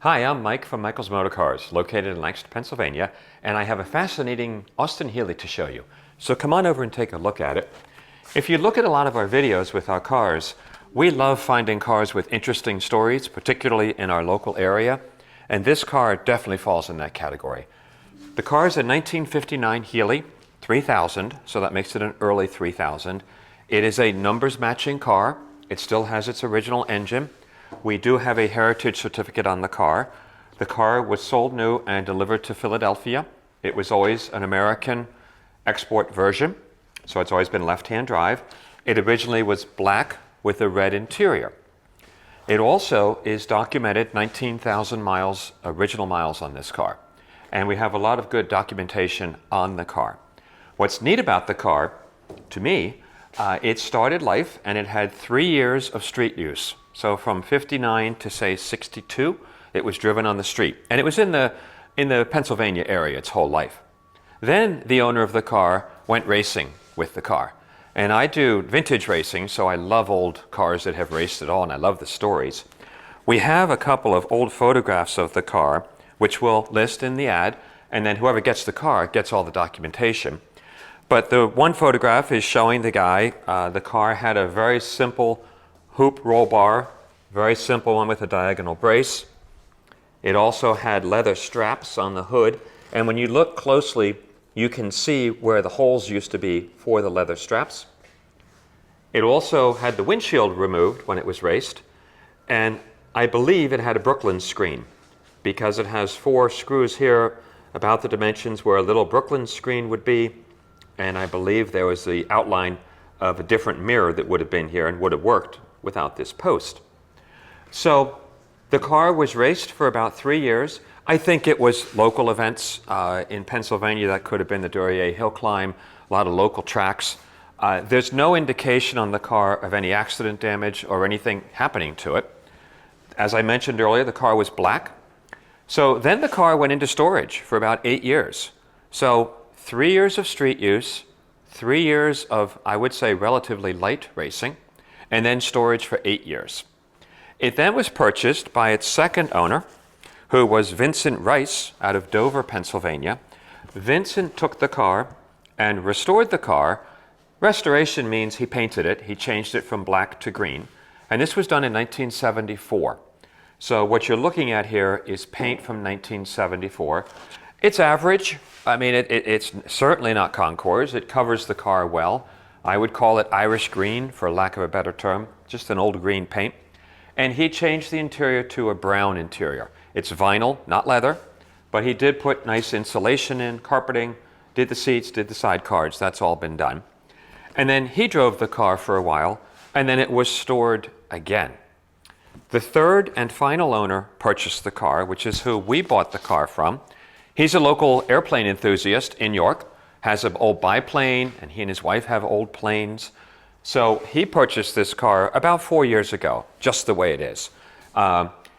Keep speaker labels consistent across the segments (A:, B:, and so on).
A: Hi, I'm Mike from Michael's Motor Cars, located in Lancaster, Pennsylvania, and I have a fascinating Austin-Healey to show you. So come on over and take a look at it. If you look at a lot of our videos with our cars, we love finding cars with interesting stories, particularly in our local area, and this car definitely falls in that category. The car is a 1959 Healey 3000, so that makes it an early 3000. It is a numbers matching car. It still has its original engine. We do have a heritage certificate on the car. The car was sold new and delivered to Philadelphia. It was always an American export version, so it's always been left-hand drive. It originally was black with a red interior. It also is documented 19,000 miles, original miles on this car. And we have a lot of good documentation on the car. What's neat about the car, to me, it started life and it had 3 years of street use. So from 59 to say 62, it was driven on the street. And it was in the Pennsylvania area its whole life. Then the owner of the car went racing with the car. And I do vintage racing, so I love old cars that have raced at all, and I love the stories. We have a couple of old photographs of the car, which we'll list in the ad, and then whoever gets the car gets all the documentation. But the one photograph is showing the guy. The car had a very simple hoop roll bar, very simple one with a diagonal brace. It also had leather straps on the hood, and when you look closely, you can see where the holes used to be for the leather straps. It also had the windshield removed when it was raced, and I believe it had a Brooklyn screen because it has 4 screws here about the dimensions where a little Brooklyn screen would be, and I believe there was the outline of a different mirror that would have been here and would have worked without this post. So the car was raced for about 3 years. I think it was local events in Pennsylvania. That could have been the Duryea Hill Climb, a lot of local tracks. There's no indication on the car of any accident damage or anything happening to it. As I mentioned earlier, the car was black. So then the car went into storage for about 8 years. So 3 years of street use, 3 years of, I would say, relatively light racing, and then storage for 8 years. It then was purchased by its second owner, who was Vincent Rice out of Dover, Pennsylvania. Vincent took the car and restored the car. Restoration means he painted it. He changed it from black to green. And this was done in 1974. So what you're looking at here is paint from 1974. It's average. I mean, it's certainly not Concours. It covers the car well. I would call it Irish green, for lack of a better term, just an old green paint. And he changed the interior to a brown interior. It's vinyl, not leather, but he did put nice insulation in, carpeting, did the seats, did the side cards. That's all been done. And then he drove the car for a while, and then it was stored again. The third and final owner purchased the car, which is who we bought the car from. He's a local airplane enthusiast in York, has an old biplane, and he and his wife have old planes. So he purchased this car about 4 years ago, just the way it is.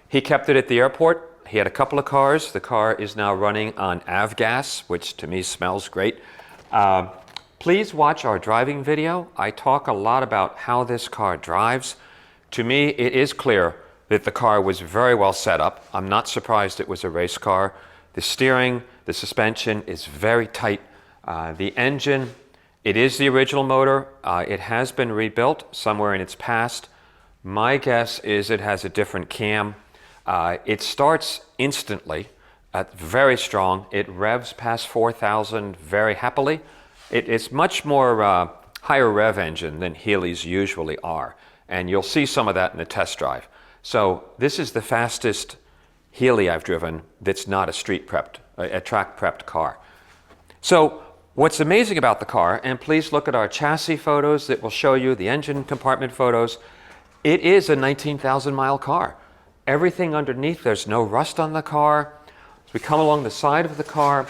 A: He kept it at the airport. He had a couple of cars. The car is now running on avgas, which to me smells great. Please watch our driving video. I talk a lot about how this car drives. To me, it is clear that the car was very well set up. I'm not surprised it was a race car. The steering, the suspension is very tight. The engine, it is the original motor. It has been rebuilt somewhere in its past. My guess is it has a different cam. It starts instantly, very strong. It revs past 4,000 very happily. It's much more higher rev engine than Healeys usually are. And you'll see some of that in the test drive. So this is the fastest Healey I've driven that's not a track prepped car. So what's amazing about the car, and please look at our chassis photos that will show you the engine compartment photos, it is a 19,000 mile car. Everything underneath, there's no rust on the car. As we come along the side of the car,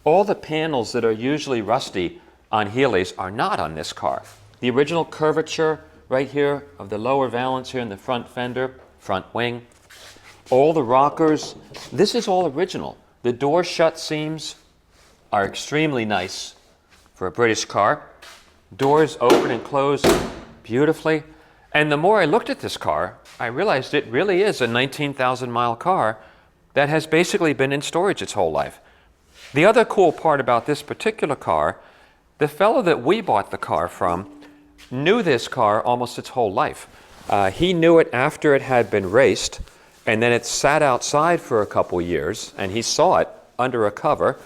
A: all the panels that are usually rusty on Healeys are not on this car. The original curvature right here of the lower valance here in the front fender, front wing, all the rockers, this is all original. The door shut seams are extremely nice for a British car. Doors open and close beautifully. And the more I looked at this car, I realized it really is a 19,000 mile car that has basically been in storage its whole life. The other cool part about this particular car, the fellow that we bought the car from knew this car almost its whole life. He knew it after it had been raced, and then it sat outside for a couple years, and he saw it under a cover,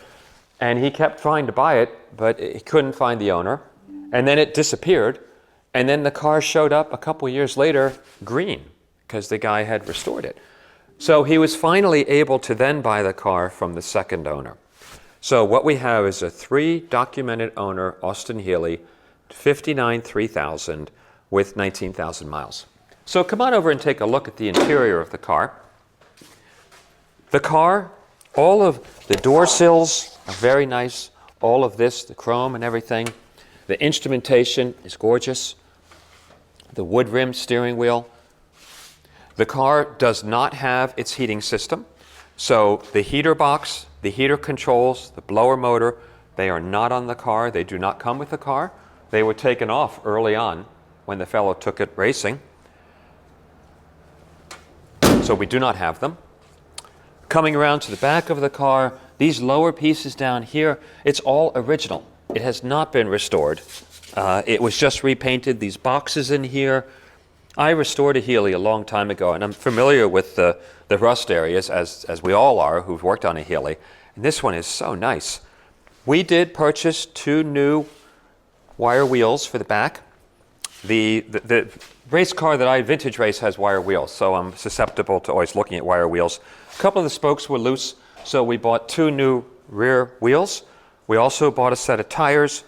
A: and he kept trying to buy it, but he couldn't find the owner, and then it disappeared, and then the car showed up a couple years later green, because the guy had restored it. So he was finally able to then buy the car from the second owner. So what we have is a 3 documented owner, Austin-Healey, 59 3000 with 19,000 miles. So come on over and take a look at the interior of the car. The car, all of the door sills are very nice. All of this, the chrome and everything. The instrumentation is gorgeous. The wood rim steering wheel. The car does not have its heating system. So the heater box, the heater controls, the blower motor, they are not on the car. They do not come with the car. They were taken off early on when the fellow took it racing. So we do not have them. Coming around to the back of the car, these lower pieces down here, it's all original. It has not been restored. It was just repainted. These boxes in here, I restored a Healey a long time ago, and I'm familiar with the rust areas, as we all are who've worked on a Healey. And this one is so nice. We did purchase 2 new wire wheels for the back. The race car that I vintage race has wire wheels, so I'm susceptible to always looking at wire wheels. A couple of the spokes were loose, so we bought 2 new rear wheels. We also bought a set of tires.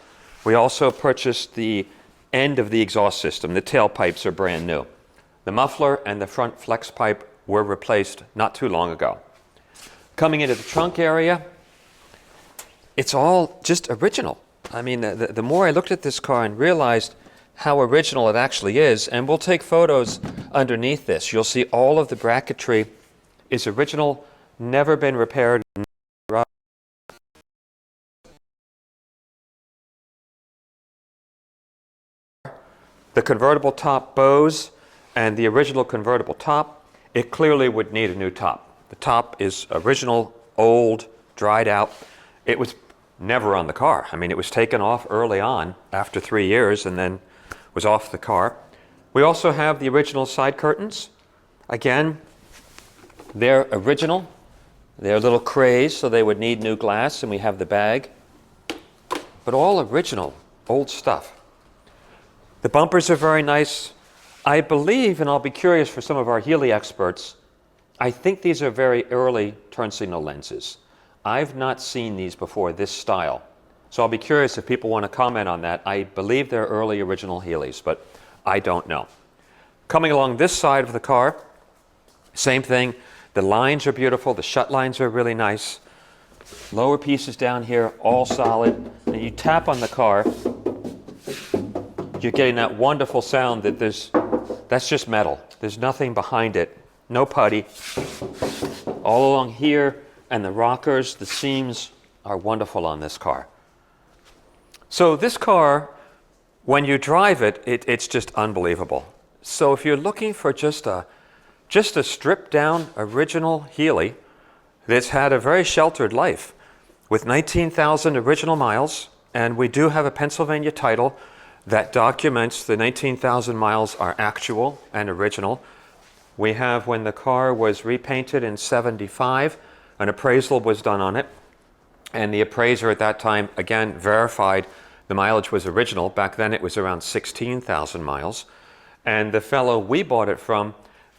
A: We also purchased the end of the exhaust system. The tailpipes are brand new. The muffler and the front flex pipe were replaced not too long ago. Coming into the trunk area, it's all just original. I mean, the more I looked at this car and realized how original it actually is, and we'll take photos underneath this. You'll see all of the bracketry is original, never been repaired. The convertible top bows and the original convertible top, it clearly would need a new top. The top is original, old, dried out. It was never on the car. I mean, it was taken off early on after 3 years and then was off the car. We also have the original side curtains. Again, they're original. They're a little crazed, so they would need new glass, and we have the bag. But all original, old stuff. The bumpers are very nice. I believe, and I'll be curious for some of our Healey experts, I think these are very early turn signal lenses. I've not seen these before, this style. So I'll be curious if people want to comment on that. I believe they're early original Healeys, but I don't know. Coming along this side of the car, same thing. The lines are beautiful. The shut lines are really nice. Lower pieces down here, all solid. And you tap on the car, you're getting that wonderful sound that that's just metal. There's nothing behind it. No putty. All along here, and the rockers, the seams are wonderful on this car. So this car, when you drive it, it's just unbelievable. So if you're looking for just a stripped down original Healey that's had a very sheltered life with 19,000 original miles, and we do have a Pennsylvania title that documents the 19,000 miles are actual and original. We have, when the car was repainted in '75, an appraisal was done on it, and the appraiser at that time, again, verified the mileage was original. Back then it was around 16,000 miles. And the fellow we bought it from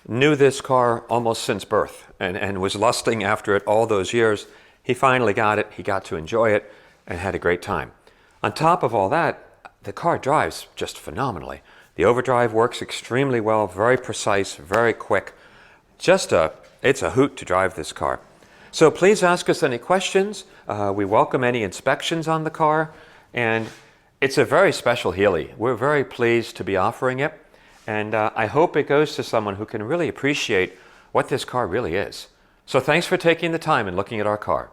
A: knew this car almost since birth and was lusting after it all those years. He finally got it, he got to enjoy it, and had a great time. On top of all that, the car drives just phenomenally. The overdrive works extremely well, very precise, very quick. It's a hoot to drive this car. So please ask us any questions. We welcome any inspections on the car, and it's a very special Healey. We're very pleased to be offering it, and I hope it goes to someone who can really appreciate what this car really is. So thanks for taking the time and looking at our car.